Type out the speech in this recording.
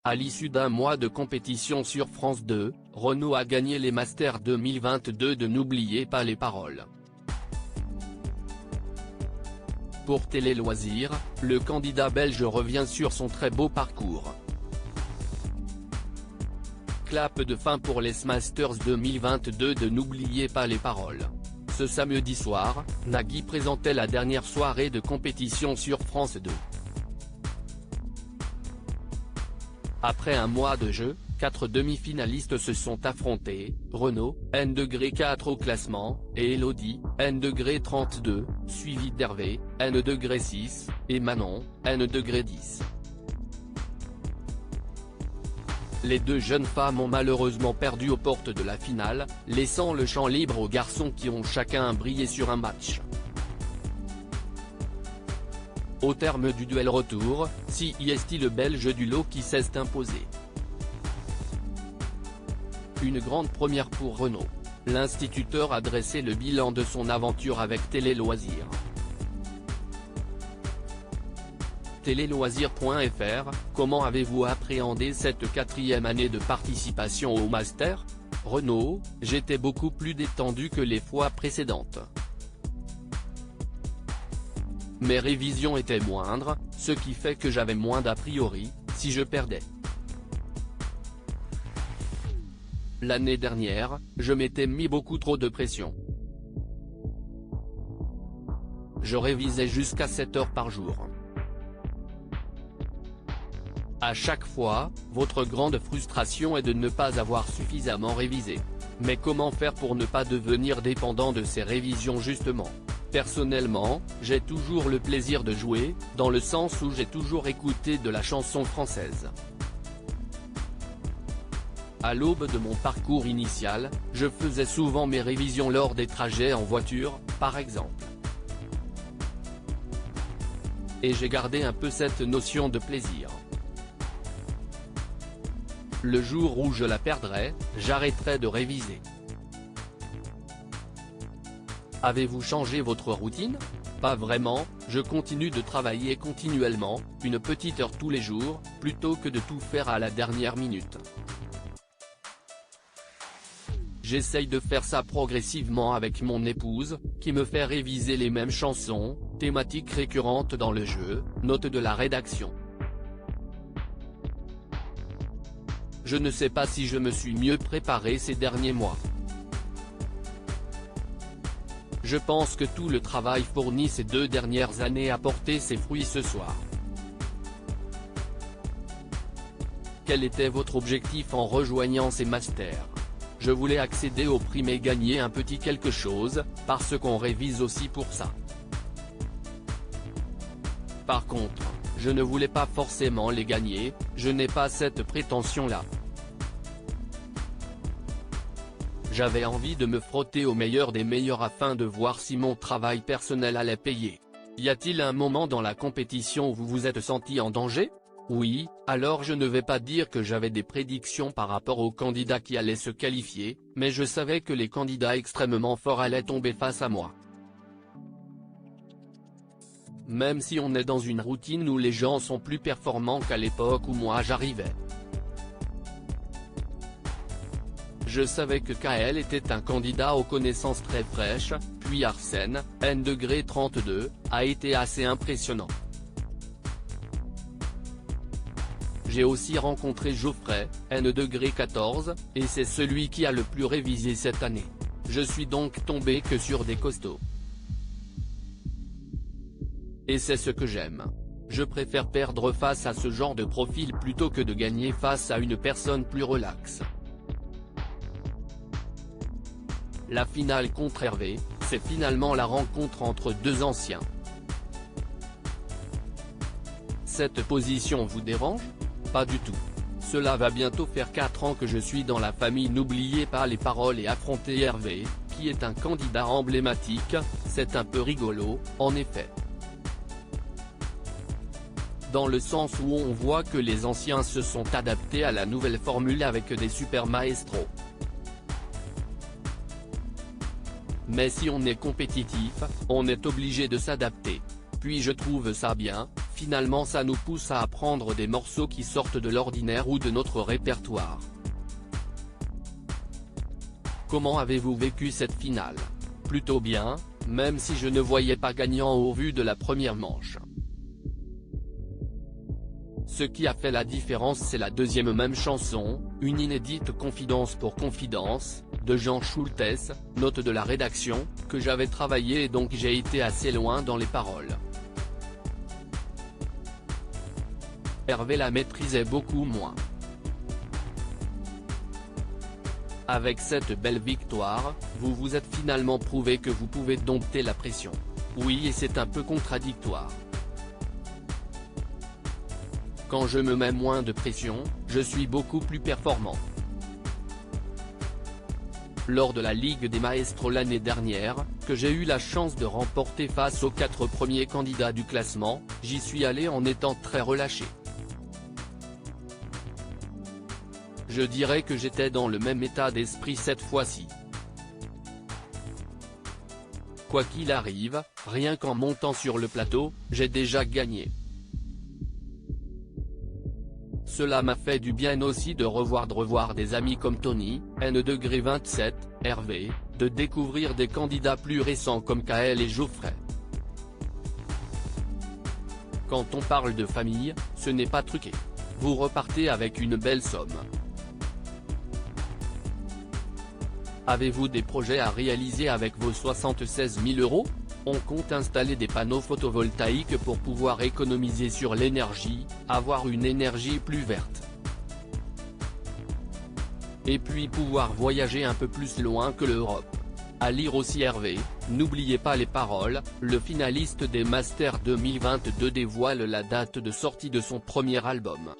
À l'issue d'un mois de compétition sur France 2, Renaud a gagné les Masters 2022 de N'oubliez pas les paroles. Pour Télé Loisirs, le candidat belge revient sur son très beau parcours. Clap de fin pour les Masters 2022 de N'oubliez pas les paroles. Ce samedi soir, Nagui présentait la dernière soirée de compétition sur France 2. Après un mois de jeu, 4 demi-finalistes se sont affrontés, Renaud, N-4 au classement, et Elodie, N-32, suivi d'Hervé, N-6, et Manon, N-10. Les deux jeunes femmes ont malheureusement perdu aux portes de la finale, laissant le champ libre aux garçons qui ont chacun brillé sur un match. Au terme du duel retour, c'est le Belge du lot qui s'est imposé. Une grande première pour Renaud. L'instituteur a dressé le bilan de son aventure avec Télé Loisirs. Téléloisirs.fr, comment avez-vous appréhendé cette 4e année de participation au Master ? Renaud, j'étais beaucoup plus détendu que les fois précédentes. Mes révisions étaient moindres, ce qui fait que j'avais moins d'a priori, si je perdais. L'année dernière, je m'étais mis beaucoup trop de pression. Je révisais jusqu'à 7 heures par jour. À chaque fois, votre grande frustration est de ne pas avoir suffisamment révisé. Mais comment faire pour ne pas devenir dépendant de ces révisions justement ? Personnellement, j'ai toujours le plaisir de jouer, dans le sens où j'ai toujours écouté de la chanson française. À l'aube de mon parcours initial, je faisais souvent mes révisions lors des trajets en voiture, par exemple. Et j'ai gardé un peu cette notion de plaisir. Le jour où je la perdrai, j'arrêterai de réviser. Avez-vous changé votre routine ? Pas vraiment, je continue de travailler continuellement, une petite heure tous les jours, plutôt que de tout faire à la dernière minute. J'essaye de faire ça progressivement avec mon épouse, qui me fait réviser les mêmes chansons, thématiques récurrentes dans le jeu, notes de la rédaction. Je ne sais pas si je me suis mieux préparé ces derniers mois. Je pense que tout le travail fourni ces 2 dernières années a porté ses fruits ce soir. Quel était votre objectif en rejoignant ces masters ? Je voulais accéder aux primes et gagner un petit quelque chose, parce qu'on révise aussi pour ça. Par contre, je ne voulais pas forcément les gagner, je n'ai pas cette prétention-là. J'avais envie de me frotter au meilleur des meilleurs afin de voir si mon travail personnel allait payer. Y a-t-il un moment dans la compétition où vous vous êtes senti en danger ? Oui, alors je ne vais pas dire que j'avais des prédictions par rapport aux candidats qui allaient se qualifier, mais je savais que les candidats extrêmement forts allaient tomber face à moi. Même si on est dans une routine où les gens sont plus performants qu'à l'époque où moi j'arrivais. Je savais que KL était un candidat aux connaissances très fraîches, puis Arsène, N-32, a été assez impressionnant. J'ai aussi rencontré Geoffrey, N-14, et c'est celui qui a le plus révisé cette année. Je suis donc tombé que sur des costauds. Et c'est ce que j'aime. Je préfère perdre face à ce genre de profil plutôt que de gagner face à une personne plus relaxe. La finale contre Hervé, c'est finalement la rencontre entre 2 anciens. Cette position vous dérange ? Pas du tout. Cela va bientôt faire 4 ans que je suis dans la famille N'oubliez pas les paroles et affronter Hervé, qui est un candidat emblématique, c'est un peu rigolo, en effet. Dans le sens où on voit que les anciens se sont adaptés à la nouvelle formule avec des super maestros. Mais si on est compétitif, on est obligé de s'adapter. Puis je trouve ça bien, Finalement ça nous pousse à apprendre des morceaux qui sortent de l'ordinaire ou de notre répertoire. Comment avez-vous vécu cette finale? Plutôt bien, même si je ne voyais pas gagnant au vu de la première manche. Ce qui a fait la différence c'est la deuxième même chanson, une inédite Confidence pour Confidence, de Jean Schultes, note de la rédaction, que j'avais travaillé et donc j'ai été assez loin dans les paroles. Hervé la maîtrisait beaucoup moins. Avec cette belle victoire, vous vous êtes finalement prouvé que vous pouvez dompter la pression. Oui et c'est un peu contradictoire. Quand je me mets moins de pression, je suis beaucoup plus performant. Lors de la Ligue des Maestros l'année dernière, que j'ai eu la chance de remporter face aux 4 premiers candidats du classement, j'y suis allé en étant très relâché. Je dirais que j'étais dans le même état d'esprit cette fois-ci. Quoi qu'il arrive, rien qu'en montant sur le plateau, j'ai déjà gagné. Cela m'a fait du bien aussi de revoir des amis comme Tony, N-27, Hervé, de découvrir des candidats plus récents comme Kael et Geoffrey. Quand on parle de famille, ce n'est pas truqué. Vous repartez avec une belle somme. Avez-vous des projets à réaliser avec vos 76 000 €? On compte installer des panneaux photovoltaïques pour pouvoir économiser sur l'énergie, avoir une énergie plus verte. Et puis pouvoir voyager un peu plus loin que l'Europe. À lire aussi Hervé, n'oubliez pas les paroles, le finaliste des Masters 2022 dévoile la date de sortie de son premier album.